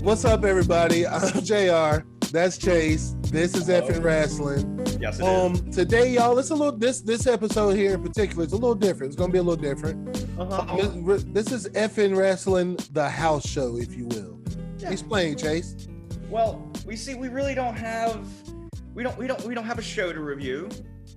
What's up, everybody? I'm JR. That's Chase. This is F'N Wrassling. Yes, it is. Today, y'all, it's a little this episode here in particular. It's a little different. It's gonna be a little different. This is F'N Wrassling, the house show, if you will. Yeah. Explain, Chase. Well, we really don't have a show to review,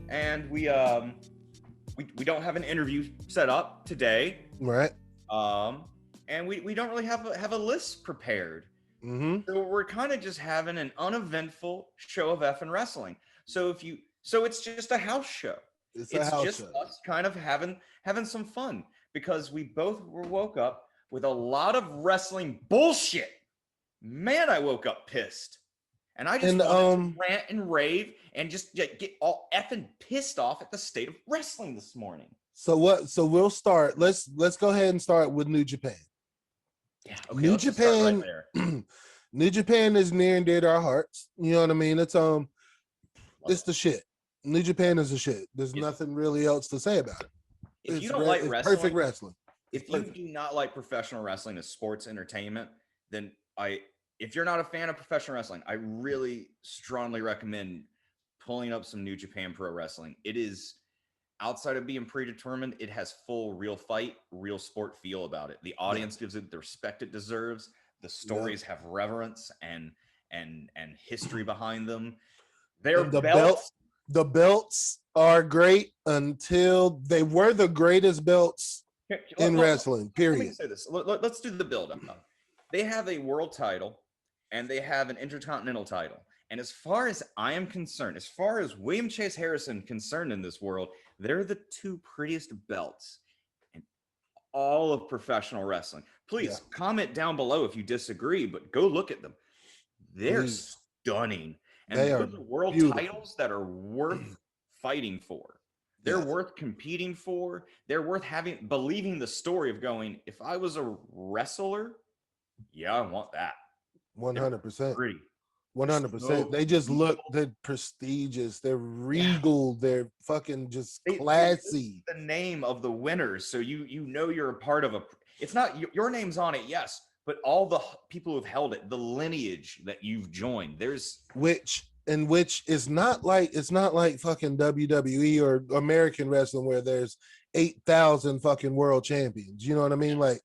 and we don't have an interview set up today. Right. And we don't really have a list prepared. Mm-hmm. So we're kind of just having an uneventful show of F'N Wrassling. So it's just a house show. It's just us kind of having some fun because we both woke up with a lot of wrestling bullshit. Man, I woke up pissed. And I just wanted to rant and rave and just get all effing pissed off at the state of wrestling this morning. So we'll start. Let's go ahead and start with New Japan. Yeah, okay, New Japan. Right there. New Japan is near and dear to our hearts. You know what I mean? It's the shit. New Japan is the shit. There's nothing really else to say about it. If you don't like wrestling, perfect wrestling. If you do not like professional wrestling as sports entertainment, then if you're not a fan of professional wrestling, I really strongly recommend pulling up some New Japan Pro Wrestling. It is, outside of being predetermined, it has full real fight, real sport feel about it. The audience gives it the respect it deserves. The stories have reverence and history behind them. The belts are great until they were the greatest belts in wrestling, period. Let me say this. Let's do the build up. They have a world title and they have an intercontinental title. And as far as I am concerned, as far as William Chase Harrison concerned in this world, they're the two prettiest belts in all of professional wrestling. Please comment down below if you disagree, but go look at them. They're stunning. And those are world titles that are worth fighting for. They're worth competing for. They're worth believing the story of going, if I was a wrestler, I want that. 100%. Pretty. 100%. They just look, they're prestigious, they're regal, they're fucking just classy. The name of the winners, so you know you're a part of it's not your name's on it, yes, but all the people who've held it, the lineage that you've joined, which is not like, it's not like fucking WWE or American wrestling where there's 8,000 fucking world champions. You know what I mean? Like,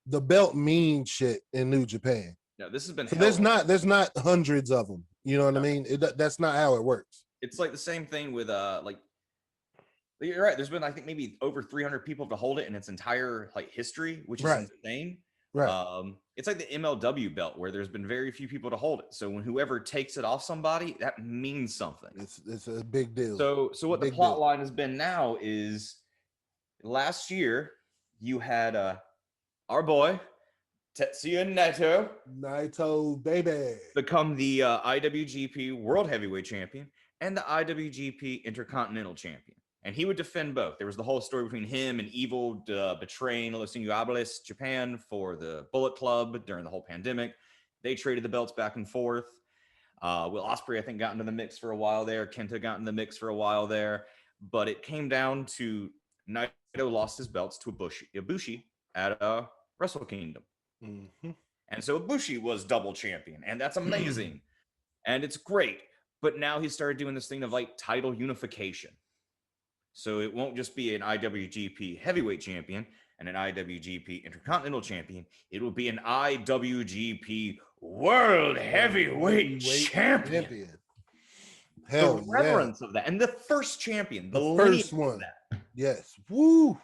the belt means shit in New Japan. No, this has been. So there's not hundreds of them. You know what I mean? That's not how it works. It's like the same thing with you're right. There's been, I think, maybe over 300 people to hold it in its entire history, which is insane. Right. It's like the MLW belt where there's been very few people to hold it. So when whoever takes it off somebody, that means something. It's a big deal. So what the plot line has been now is last year you had our boy Tetsuya Naito, baby, become the IWGP World Heavyweight Champion and the IWGP Intercontinental Champion. And he would defend both. There was the whole story between him and Evil betraying Los Ingobernables Japan for the Bullet Club during the whole pandemic. They traded the belts back and forth. Will Ospreay, I think, got into the mix for a while there. Kenta got in the mix for a while there. But it came down to Naito lost his belts to Ibushi at Wrestle Kingdom. Mm-hmm. And so Ibushi was double champion, and that's amazing. And it's great. But now he started doing this thing of title unification. So it won't just be an IWGP heavyweight champion and an IWGP Intercontinental champion. It will be an IWGP World Heavyweight Champion. Hell, the reverence of that. And the first champion, the first one. Yes. Woo.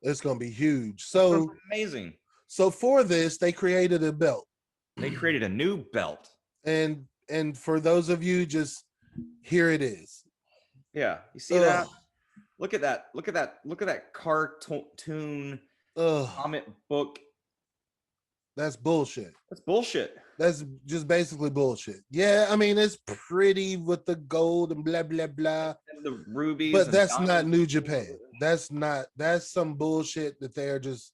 It's going to be huge. So amazing. So for this, they created a belt. They created a new belt. And for those of you, just here it is. Yeah. You see that? Look at that. Look at that cartoon comic book. That's bullshit. That's just basically bullshit. Yeah, I mean, it's pretty with the gold and blah, blah, blah. And the rubies. But that's not New Japan. That's some bullshit that they're just,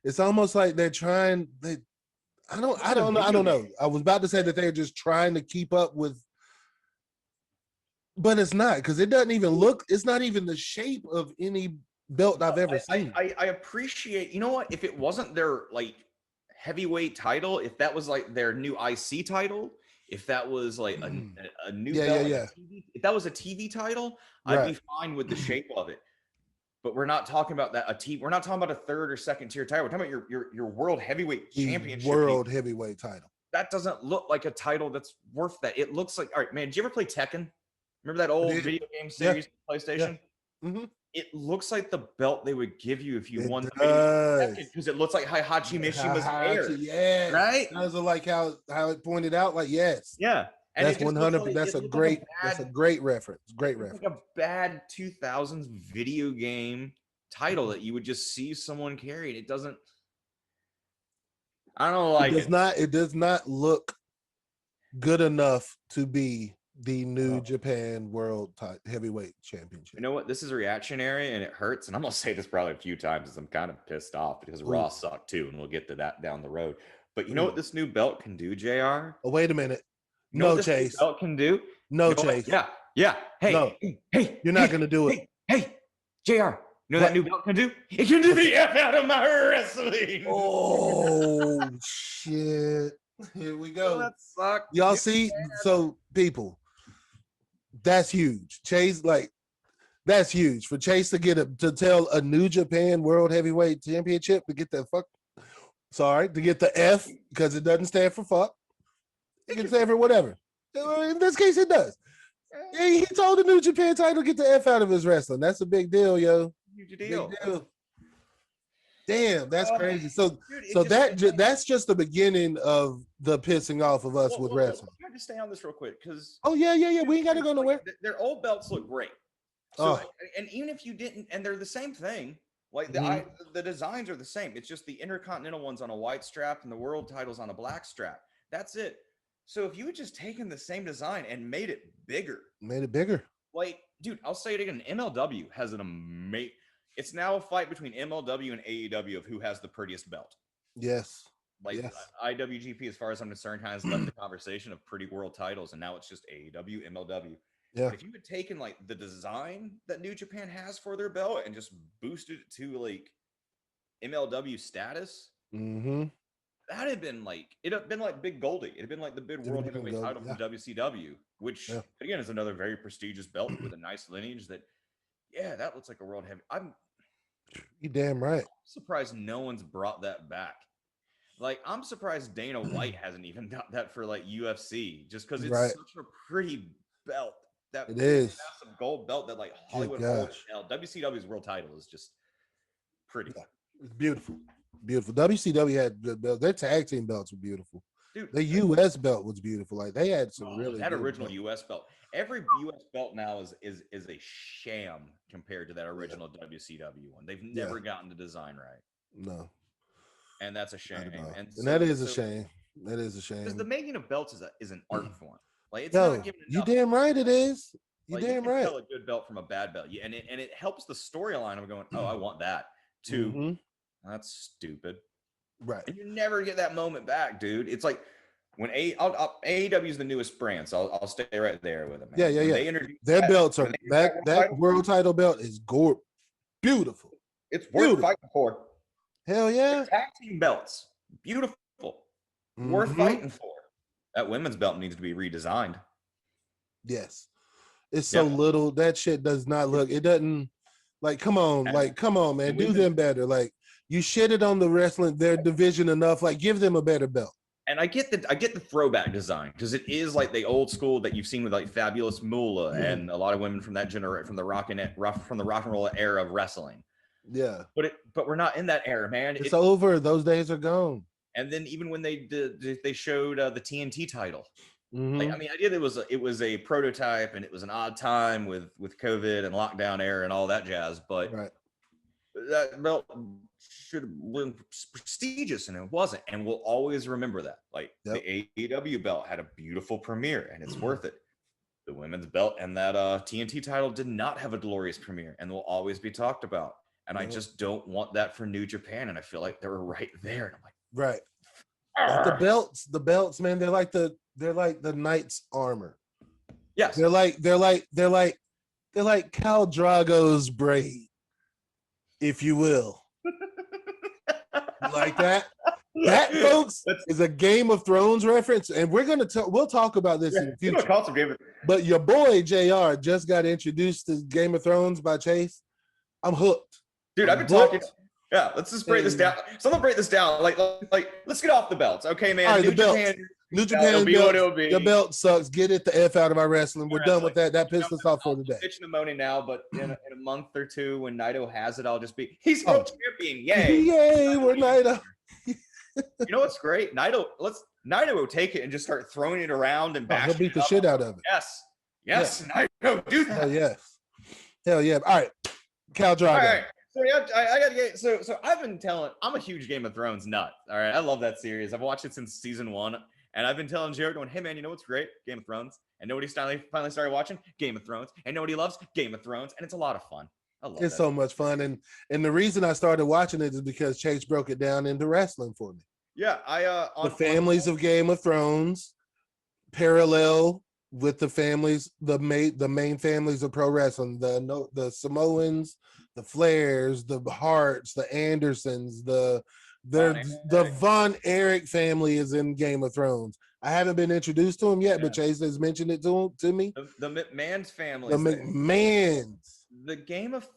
it's almost like they're trying, I don't know. I was about to say that they're just trying to keep up with, but it's not, because it doesn't even look, it's not even the shape of any belt I've ever seen. I appreciate, you know what, if it wasn't their heavyweight title, if that was like their new IC title, if that was like a new belt, like a TV, if that was a TV title, I'd be fine with the shape of it. But we're not talking about that we're not talking about a third or second tier title. We're talking about your world heavyweight championship. World heavyweight title. That doesn't look like a title that's worth that. It looks like, all right, man, did you ever play Tekken? Remember that old video game series on PlayStation? Yeah. Mm-hmm. It looks like the belt they would give you if you won the video game, because it looks like Heihachi Mishima's hair. Yeah, right? Those are like how it pointed out. Like, yes, yeah, and that's 100. Like, that's a great reference. Great reference. Like a bad 2000s video game title that you would just see someone carry. It doesn't. I don't like it. It does not look good enough to be the New Japan World Heavyweight Championship. You know what? This is reactionary and it hurts. And I'm going to say this probably a few times because I'm kind of pissed off because Raw sucked too. And we'll get to that down the road. But you know what this new belt can do, JR? Oh, wait a minute. You know no, Chase. Belt can do? No, Chase. Yeah. Hey, no. Hey, you're not going to do it. Hey, JR. You know what that new belt can do? It can do the F out of my wrestling. Oh, shit. Here we go. Oh, that sucked. Y'all see? So, people, that's huge. Chase, like, that's huge for Chase to to tell a New Japan World Heavyweight Championship to get the to get the F, because it doesn't stand for fuck. It can stand for whatever. In this case, it does. He told the New Japan title to get the F out of his wrestling. That's a big deal, yo. Huge deal. Big deal. Damn, that's crazy. So, dude, that's just the beginning of the pissing off of us with wrestling. I have to stay on this real quick because. Oh yeah. We ain't got to go nowhere. Their old belts look great. So, and even if you didn't, and they're the same thing. Like the designs are the same. It's just the Intercontinental one's on a white strap and the world title's on a black strap. That's it. So if you had just taken the same design and made it bigger. Like, dude, I'll say it again. MLW has an amazing. It's now a fight between MLW and AEW of who has the prettiest belt. Yes. IWGP, as far as I'm concerned, has left the conversation of pretty world titles, and now it's just AEW, MLW. Yeah. But if you had taken like the design that New Japan has for their belt and just boosted it to like MLW status, that'd have been like it'd have been like Big Goldie. It'd have been like the big world heavyweight title from WCW, which again is another very prestigious belt with a nice lineage. That looks like a world heavy. You damn right. I'm surprised no one's brought that back. Like, I'm surprised Dana White hasn't even got that for like UFC, just because it's such a pretty belt. That it is massive gold belt that like Hollywood WCW's world title is just pretty. Yeah. It's beautiful. WCW had good belts. Their tag team belts were beautiful. Dude, the US belt was beautiful. Like, they had some really that original US belt. Every US belt now is a sham compared to that original WCW one. They've never gotten the design right. No. And that's a shame. And that is a shame. That is a shame. Because the making of belts is an art form. Like, it's not given enough. You damn right it is. You damn right. Tell a good belt from a bad belt. And it helps the storyline of going, oh, I want that too. That's stupid. Right. And you never get that moment back, dude. It's like when AEW is the newest brand, so I'll stay right there with it, man. Yeah. Their belts are that world title belt is beautiful. It's worth fighting for. Hell yeah. Tag team belts, beautiful, worth fighting for. That women's belt needs to be redesigned. Yes. It's so little. That shit does not look. It doesn't. Like, come on, man. Do them better. Like, you shitted on the wrestling, their division enough. Like, give them a better belt. And I get the throwback design, because it is like the old school that you've seen with like Fabulous Moolah and a lot of women from that generation, from the rock and roll era of wrestling. Yeah. But we're not in that era, man. It's over. Those days are gone. And then even when they showed the TNT title. Like, I mean, I did. It was a prototype, and it was an odd time with COVID and lockdown era and all that jazz. But that belt should have been prestigious, and it wasn't. And we'll always remember that. Like, the AEW belt had a beautiful premiere, and it's worth it. The women's belt and that TNT title did not have a glorious premiere, and will always be talked about. And I just don't want that for New Japan. And I feel like they were right there. And I'm like, right. The belts, man. They're like the knight's armor. Yes. They're like Khal Drogo's braid, if you will. You like that? That, folks, is a Game of Thrones reference, and we'll talk about this in the future. But your boy JR just got introduced to Game of Thrones by Chase. I'm hooked, dude. I've been talking. Yeah, let's just break this down. So I'm gonna break this down. Like, let's get off the belts, okay, man? All right, New Japan belt. Your belt sucks. Get it the F out of my wrestling. We're done with that. That pissed us off for today. I'm bitching and moaning now, but in a month or two, when Naito has it, I'll just be he's world champion. Yay! Yay! We're Naito. You know what's great? Naito will take it and just start throwing it around and bashing. He'll beat the shit out of it. Yes, Naito, do that. Hell yeah! All right, Cal Drago. All right. So I gotta get so I've been telling I'm a huge Game of Thrones nut. All right, I love that series. I've watched it since season 1, and I've been telling Jared, going, "Hey man, you know what's great? Game of Thrones." And nobody's finally started watching Game of Thrones, and nobody loves Game of Thrones, and it's a lot of fun. I love it's so much fun, and the reason I started watching it is because Chase broke it down into wrestling for me. Yeah, the families of Game of Thrones parallel with the families, the main families of pro wrestling, the Samoans, the Flairs, the Harts, the Andersons, the Von Erich family is in Game of Thrones. I haven't been introduced to him yet, but Chase has mentioned it to me. The McMahon's family. The McMahons. The Game of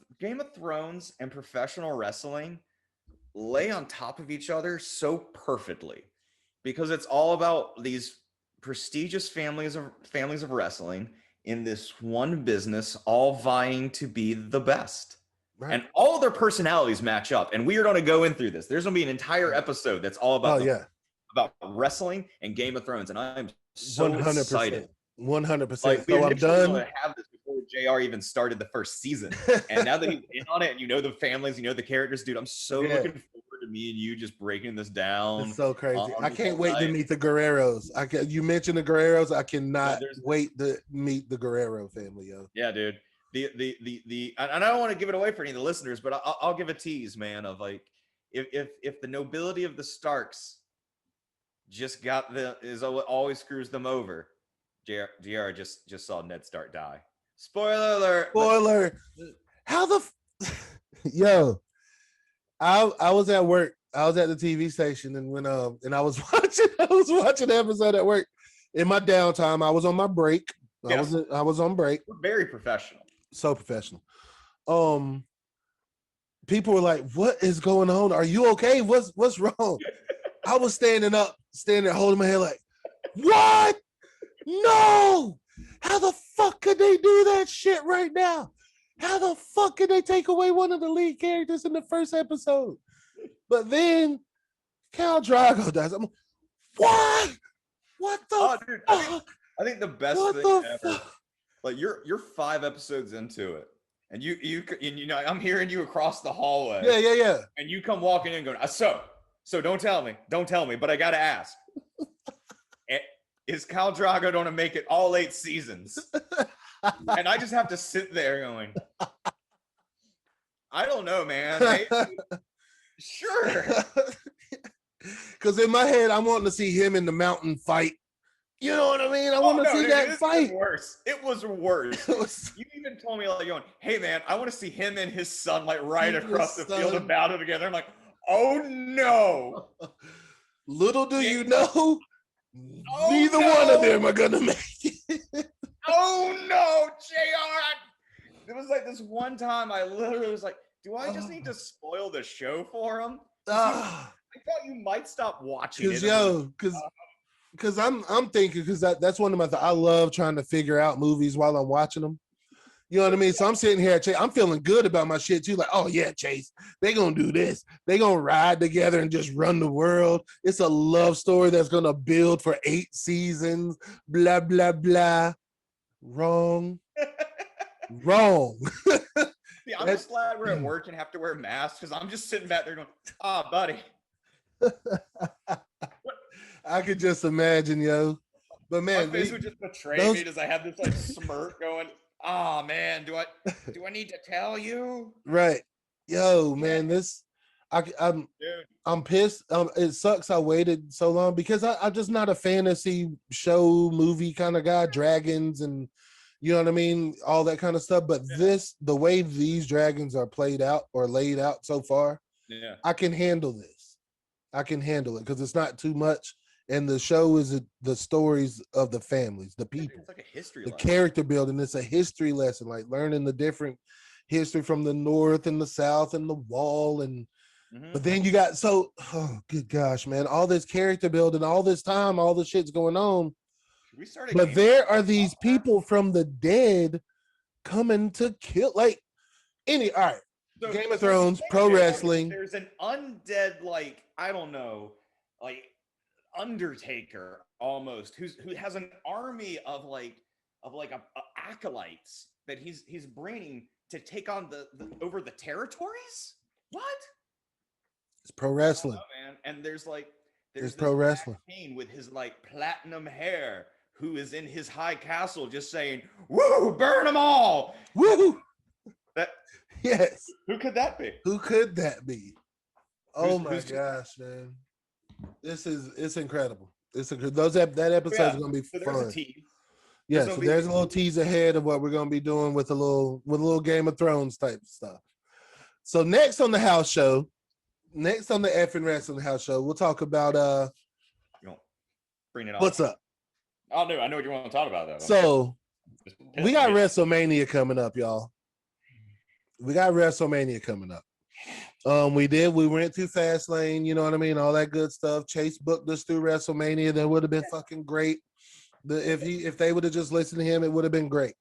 Thrones and professional wrestling lay on top of each other so perfectly, because it's all about these prestigious families of wrestling in this one business, all vying to be the best. Right. And all their personalities match up. And we are going to go in through this. There's going to be an entire episode that's all about about wrestling and Game of Thrones. And I'm so 100%, excited. 100%. Like, so I'm done. To have this before JR even started the first season. And now that he's in on it, and you know the families, you know the characters, dude, I'm so looking forward to me and you just breaking this down. It's so crazy. I can't wait to meet the Guerreros. You mentioned the Guerreros. I cannot wait to meet the Guerrero family, yo. Yeah, dude. And I don't want to give it away for any of the listeners, but I'll give a tease, man, of like if the nobility of the Starks just always screws them over. JR just saw Ned Stark die. Spoiler alert. Spoiler. How the yo? I was at work. I was at the TV station, and when and I was watching the episode at work in my downtime. I was on my break. Yes. I was on break. We're very professional. So professional. People were like, "What is going on? Are you okay? What's wrong?" I was standing holding my head like, "What? No! How the fuck could they do that shit right now? How the fuck could they take away one of the lead characters in the first episode?" But then Cal Drago dies. I'm like, what? What the dude, I think the best thing ever. Like you're 5 episodes into it, and you know I'm hearing you across the hallway. Yeah. And you come walking in going, so don't tell me, but I gotta ask. Is Cal Drago going to make it all 8 seasons? And I just have to sit there going, I don't know, man. Maybe. Sure. Because in my head, I'm wanting to see him in the mountain fight. You know what I mean? I want to see that fight. It was worse. You even told me, like, going, hey, man, I want to see him and his son, like, right across the field and battle together. I'm like, oh, no. Little do you know, neither one of them are going to make it. Oh, no, JR. It was like this one time I literally was like, do I just need to spoil the show for him? I thought you might stop watching it. Because I'm thinking, because that's one of my I love trying to figure out movies while I'm watching them. You know what I mean? So I'm sitting here, I'm feeling good about my shit too. Like, oh yeah, Chase, they gonna do this. They gonna ride together and just run the world. It's a love story that's gonna build for 8 seasons. Blah blah blah. Wrong. See, I'm just glad we're at work and have to wear masks, because I'm just sitting back there going, buddy. I could just imagine, yo. But man, my face would just betray me as I have this like smirk going, man, do I need to tell you? Right. Yo, man, I'm pissed. It sucks I waited so long, because I'm just not a fantasy show movie kind of guy, dragons and you know what I mean, all that kind of stuff. But the way these dragons are played out or laid out so far, I can handle this. I can handle it because it's not too much. And the show is the stories of the families, the people, It's like a history the lesson. character building. It's a history lesson, like learning the different history from the North and the South and the Wall. And but then you got oh good gosh, man, all this character building, all this time, all the shit's going on. We started, but there are these people from the dead coming to kill. Like all right. So, Game of Thrones, pro wrestling. There's an undead, like, I don't know, like Undertaker almost, who has an army of acolytes that he's bringing to take on the over the territories. What? It's pro wrestling, man. And there's pro wrestling Kane with his like platinum hair, who is in his high castle, just saying, "Woo, burn them all!" Woo! That yes. Who could that be? Who could that be? Oh my gosh, man! It's incredible. That episode is gonna be fun. Yeah, so there's a little tease ahead of what we're gonna be doing with a little Game of Thrones type stuff. So next on the house show, next on the F'N Wrassling House Show, we'll talk about You know, bring it on. What's up? Oh no, I know what you want to talk about though. So we got WrestleMania coming up, y'all. We got WrestleMania coming up. We went through Fastlane, you know what I mean, all that good stuff. Chase booked us through WrestleMania. That would have been fucking great. If they would have just listened to him, it would have been great.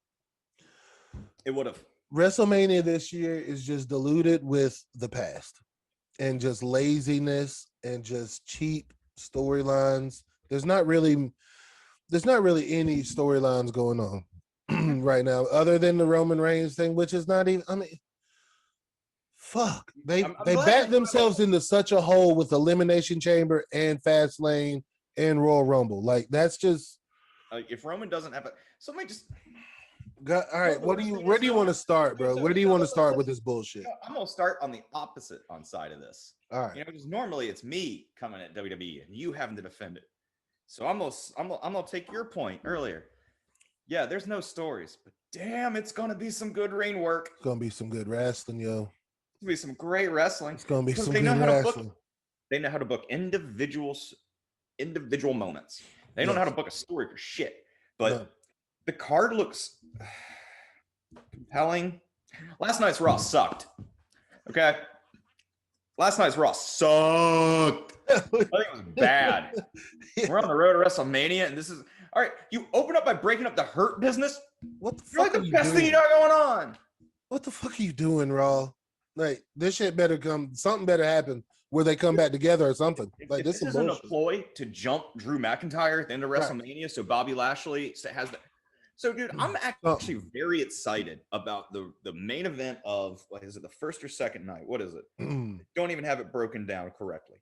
It would have. WrestleMania this year is just diluted with the past and just laziness and just cheap storylines. There's not really any storylines going on right now other than the Roman Reigns thing, which is not even, I mean, fuck. They backed themselves into such a hole with Elimination Chamber and Fastlane and Royal Rumble. Like, that's just, if Roman doesn't have it, somebody just all right. Where do you want to start, bro? Where do you want to start with this bullshit? I'm gonna start on the opposite side of this. All right. Because normally it's me coming at WWE and you having to defend it. So I'm gonna take your point earlier. Yeah, there's no stories, but damn, it's gonna be some good ring work. It's gonna be some good wrestling, yo. It's gonna be some great wrestling. It's gonna be some good wrestling. They know how to book individual moments. They don't know how to book a story for shit. But the card looks compelling. Last night's Raw sucked. Okay. Last night's Raw sucked. I think it was bad. We're on the road to WrestleMania, and this is all right. You open up by breaking up the Hurt Business. What the fuck? You're like the best thing you got going on. What the fuck are you doing, Raw? Like, this shit better something better happen where they come back together or something. Like, this isn't a ploy to jump Drew McIntyre at the end of WrestleMania, so Bobby Lashley has that. So, dude, I'm actually very excited about the main event of, what is it, the first or second night? What is it? Don't even have it broken down correctly.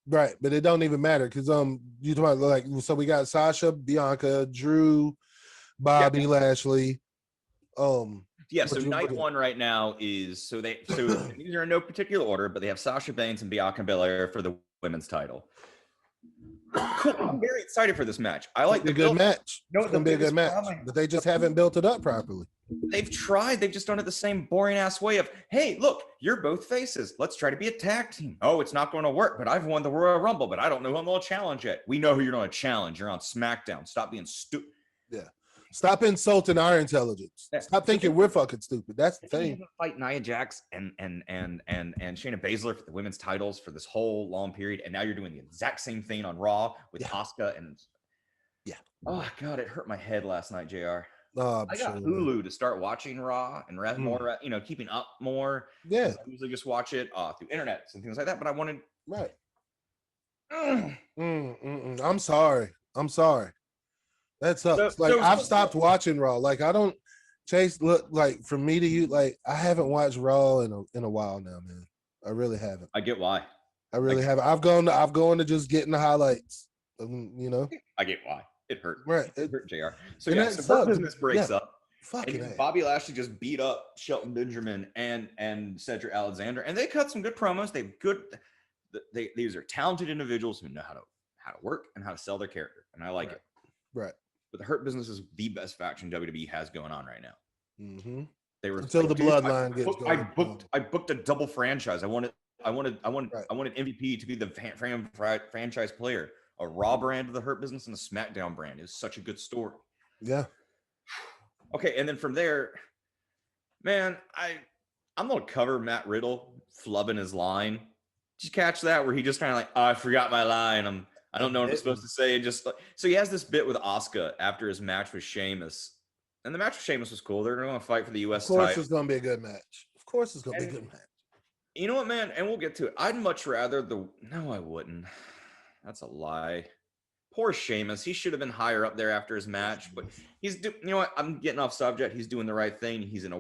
Right, but it don't even matter because you talk about, like, so we got Sasha, Bianca, Drew, Bobby Lashley. Yeah, so night one right now is so these are in no particular order, but they have Sasha Banks and Bianca Belair for the women's title. Cool. I'm very excited for this match. I like the good match. It's gonna be a good match, but they just haven't built it up properly. They've tried. They've just done it the same boring ass way of, hey, look, you're both faces. Let's try to be a tag team. Oh, it's not going to work, but I've won the Royal Rumble, but I don't know who I'm going to challenge yet. We know who you're going to challenge. You're on SmackDown. Stop being stupid. Yeah. Stop insulting our intelligence. Stop thinking we're fucking stupid. That's the thing. Fight Nia Jax and Shayna Baszler for the women's titles for this whole long period, and now you're doing the exact same thing on Raw with Asuka and oh god, it hurt my head last night, JR. I got Hulu to start watching Raw and more, keeping up more. Yeah, I usually just watch it through internet and things like that, but I wanted I'm sorry. That sucks. I've stopped watching Raw. Like, I don't Chase. Look, like, from me to you, like, I haven't watched Raw in a while now, man. I really haven't. I get why. I really haven't. I've gone to just getting the highlights. I get why. It hurt. Right. It hurt, JR. So Hurt Business breaks up. Fucking Bobby Lashley just beat up Shelton Benjamin and Cedric Alexander, and they cut some good promos. These are talented individuals who know how to work and how to sell their character, and I like it. Right. But the Hurt Business is the best faction WWE has going on right now. Mm-hmm. They were until the bloodline gets going. I booked a double franchise. I wanted I wanted MVP to be the franchise player, a Raw brand of the Hurt Business and a SmackDown brand. It was such a good story. Yeah. Okay, and then from there, man, I'm gonna cover Matt Riddle flubbing his line. Did you catch that? Where he just kind of like, oh, I forgot my line. I don't know what I'm supposed to say. Just like, so he has this bit with Asuka after his match with Sheamus, and the match with Sheamus was cool. They're going to fight for the U.S. title. Of course, it's going to be a good match. Of course, it's going to be a good match. You know what, man? And we'll get to it. I'd much rather No, I wouldn't. That's a lie. Poor Sheamus. He should have been higher up there after his match, but you know what? I'm getting off subject. He's doing the right thing. He's in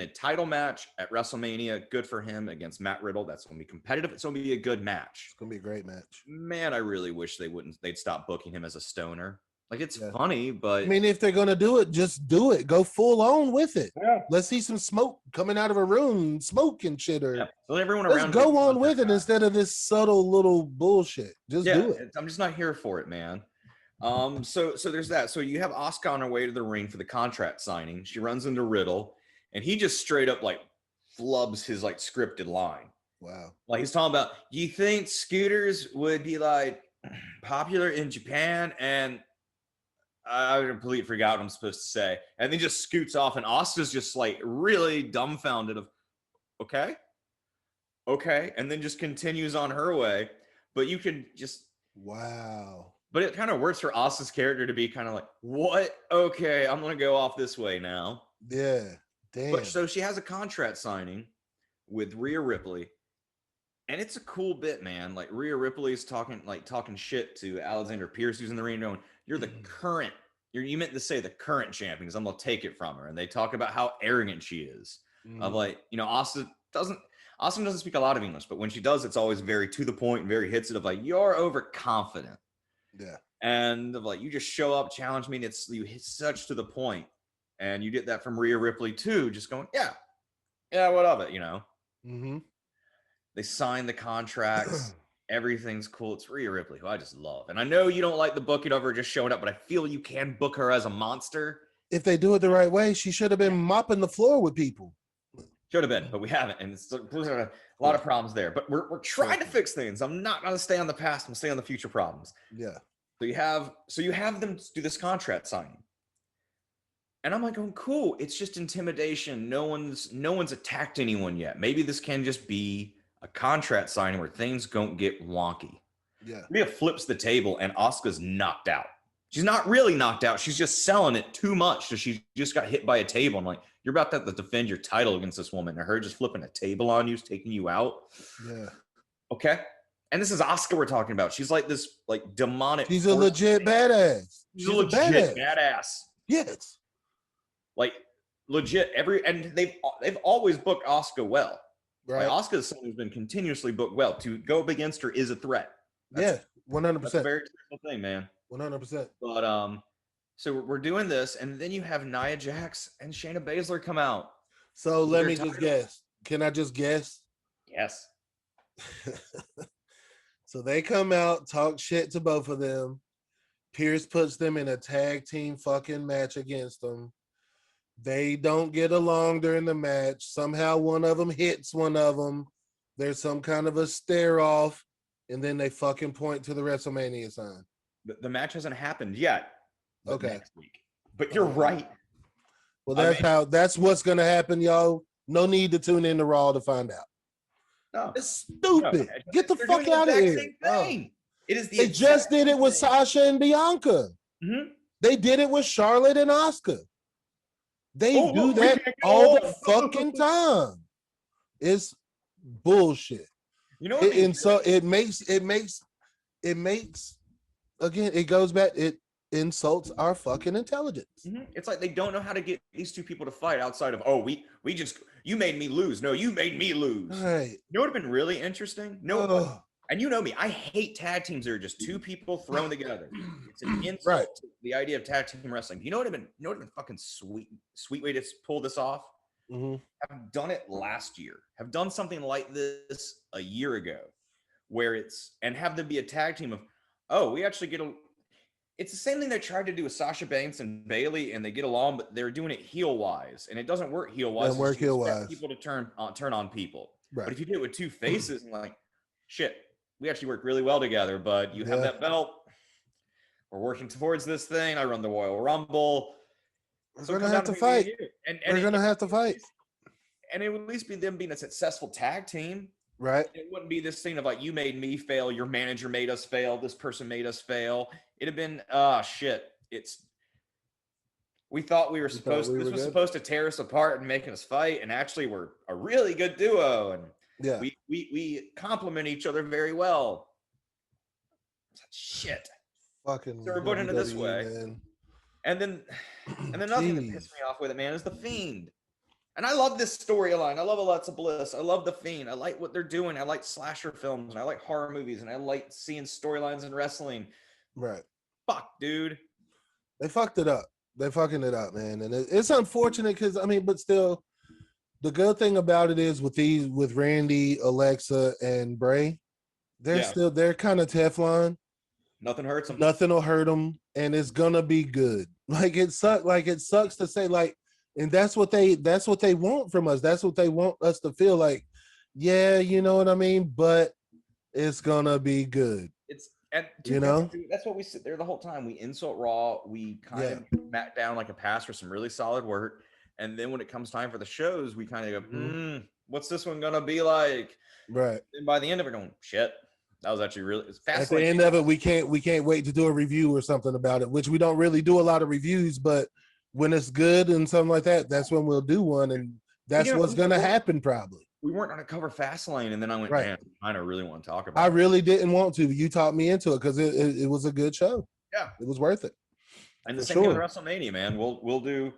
a title match at WrestleMania. Good for him against Matt Riddle. That's going to be competitive. It's going to be a good match. It's going to be a great match. Man, I really wish they'd stop booking him as a stoner. Like, it's funny, but I mean, if they're going to do it, just do it. Go full on with it. Yeah. Let's see some smoke coming out of a room, smoke and shit. Or let everyone around go on with it instead of this subtle little bullshit. Just do it. I'm just not here for it, man. So there's that. So you have Asuka on her way to the ring for the contract signing. She runs into Riddle, and he just straight up like flubs his like scripted line. Wow. Like he's talking about, you think scooters would be like popular in Japan? And I completely forgot what I'm supposed to say. And then just scoots off, and Asuka's just like really dumbfounded of, okay. And then just continues on her way. But you can just, wow. But it kind of works for Asuka's character to be kind of like, what? Okay, I'm going to go off this way now. Yeah, damn. But so she has a contract signing with Rhea Ripley. And it's a cool bit, man. Like Rhea Ripley's talking shit to Alexander Pierce, who's in the ring, going, "You're the current. You meant to say the current champion, because I'm gonna take it from her." And they talk about how arrogant she is. Of like, you know, Asuka doesn't speak a lot of English, but when she does, it's always very to the point and very hits it of like, you're overconfident. Yeah. And of like, you just show up, challenge me, and you hit such to the point. And you get that from Rhea Ripley too, just going, yeah, what of it, you know? Mm-hmm. They sign the contracts. Everything's cool. It's Rhea Ripley, who I just love. And I know you don't like the booking of her just showing up, but I feel you can book her as a monster. If they do it the right way, she should have been mopping the floor with people. Should have been, but we haven't. And there's a lot of problems there. But we're trying to fix things. I'm not going to stay on the past. I'm going to stay on the future problems. Yeah. So you have them do this contract signing. And I'm like, going, cool. It's just intimidation. No one's attacked anyone yet. Maybe this can just be a contract signing where things don't get wonky. Yeah. Rhea flips the table and Asuka's knocked out. She's not really knocked out. She's just selling it too much. So she just got hit by a table. I'm like, you're about to defend your title against this woman, and her just flipping a table on you is taking you out. Yeah. Okay. And this is Asuka we're talking about. She's like this like demonic. She's a legit badass. She's a legit badass. Yes. Like legit and they've always booked Asuka well. Right. Like, Asuka is someone who's been continuously booked well. To go up against her is a threat. 100%. That's a very critical thing, man. 100%. But so we're doing this, and then you have Nia Jax and Shayna Baszler come out. So let me just guess. Can I just guess? Yes. So they come out, talk shit to both of them. Pierce puts them in a tag team fucking match against them. They don't get along during the match. Somehow one of them hits one of them. There's some kind of a stare off, and then they fucking point to the WrestleMania sign. The match hasn't happened yet. Okay. Next week. But you're right. Well, that's what's gonna happen, y'all. No need to tune in to Raw to find out. No. It's stupid. No. Get the fuck out of here. It is they just did it with Sasha and Bianca. Mm-hmm. They did it with Charlotte and Asuka. They do that all the fucking time. It's bullshit. You know what? And so it makes again, it goes back, it insults our fucking intelligence. Mm-hmm. It's like they don't know how to get these two people to fight outside of, you made me lose. No, you made me lose. Right. You know what would have been really interesting? No, and you know me, I hate tag teams that are just two people thrown together. It's an insult to the idea of tag team wrestling. You know what would have been fucking sweet way to pull this off? Mm-hmm. Have done it last year. Have done something like this a year ago, where and have them be a tag team of, we actually get it's the same thing they tried to do with Sasha Banks and Bailey, and they get along, but they're doing it heel wise, and it doesn't work heel wise. Doesn't work heel wise. People to turn on people, right. But if you do it with two faces, and like, shit, we actually work really well together. But you have that belt. We're working towards this thing. I run the Royal Rumble. We're gonna have to fight. And we're gonna have to fight. And it would at least be them being a successful tag team. Right. It wouldn't be this thing of like, you made me fail, your manager made us fail, this person made us fail. It'd have been, shit. We thought we were supposed to tear us apart and make us fight, and actually we're a really good duo, and we complement each other very well. Shit. Fucking so we're putting it this way. Man. And then nothing that pissed me off with it, man, is the Fiend. And I love this storyline. I love Alexa Bliss. I love the Fiend. I like what they're doing. I like slasher films, and I like horror movies, and I like seeing storylines in wrestling. Right. Fuck, dude. They fucked it up. They're fucking it up, man. And it's unfortunate because, but still, the good thing about it is with Randy, Alexa, and Bray, they're kind of Teflon. Nothing hurts them. Nothing will hurt them, and it's gonna be good. It sucks to say, and that's what they want from us. That's what they want us to feel like. Yeah, you know what I mean. But it's gonna be good. That's what we sit there the whole time. We insult Raw. We kind of back down like a pass for some really solid work, and then when it comes time for the shows, we kind of go, what's this one gonna be like? Right. And by the end of it, going, shit. That was actually really fast. At the end of it, we can't wait to do a review or something about it, which we don't really do a lot of reviews, but when it's good and something like that, that's when we'll do one, and that's what's gonna happen probably. We weren't gonna cover Fastlane, and then I went, man, I don't really want to talk about it. I really didn't want to. You talked me into it because it was a good show. Yeah. It was worth it. And the same thing with WrestleMania, man. We'll do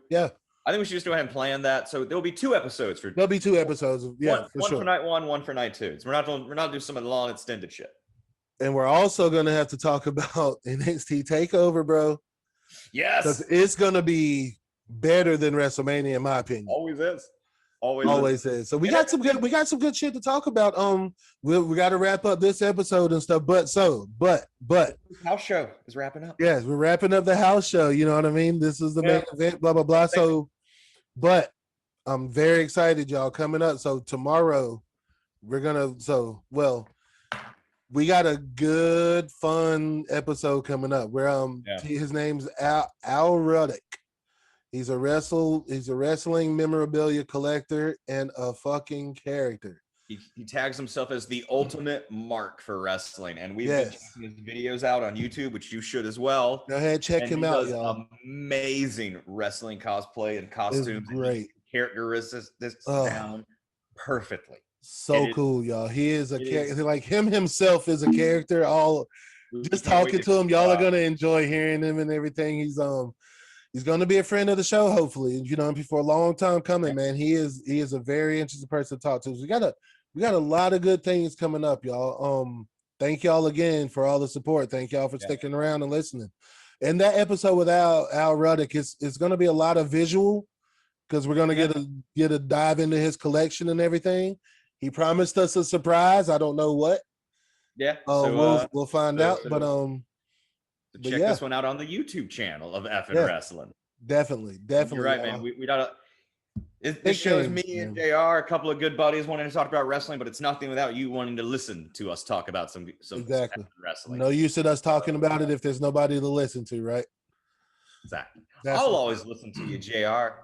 I think we should just go ahead and plan that. So there'll be 2 episodes for. There'll be 2 episodes. One for night 1, one for night 2. So we're not doing some of the long extended shit. And we're also gonna have to talk about NXT Takeover, bro. Yes, because it's gonna be better than WrestleMania, in my opinion. Always is. Always is. So we got some good shit to talk about. We got to wrap up this episode and stuff. But house show is wrapping up. Yes, we're wrapping up the house show. You know what I mean? This is the main event. Blah blah blah. So, but I'm very excited, y'all. Coming up. So tomorrow, we're gonna. We got a good, fun episode coming up. Where his name's Al Ruddick. He's a wrestling memorabilia collector and a fucking character. He tags himself as the ultimate mark for wrestling, and we've been checking his videos out on YouTube, which you should as well. Go ahead, check him out, y'all. Amazing wrestling cosplay and costumes. It's great. Characteristics down perfectly. So cool, y'all. He is a character. Like him himself is a character. Just talking to him, y'all are gonna enjoy hearing him and everything. He's going to be a friend of the show, hopefully. For a long time coming, man. He is a very interesting person to talk to. So we got a lot of good things coming up, y'all. Thank y'all again for all the support. Thank y'all for sticking around and listening. And that episode with Al Ruddick is going to be a lot of visual because we're going to get a dive into his collection and everything. He promised us a surprise. I don't know what. Yeah. We'll find out. But check this one out on the YouTube channel of F'N Wrassling. Definitely. You're right, man. We gotta. This shows me and JR, a couple of good buddies wanting to talk about wrestling, but it's nothing without you wanting to listen to us talk about some exactly wrestling. No use in us talking about it if there's nobody to listen to, right? Exactly. I'll always listen to you, JR.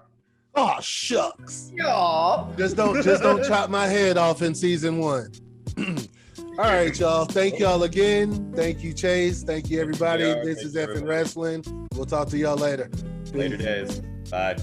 Oh shucks. Yeah. Just don't chop my head off in season 1. All right, y'all. Thank y'all again. Thank you, Chase. Thank you, everybody. This is F'N Wrassling. We'll talk to y'all later. Later days. Bye.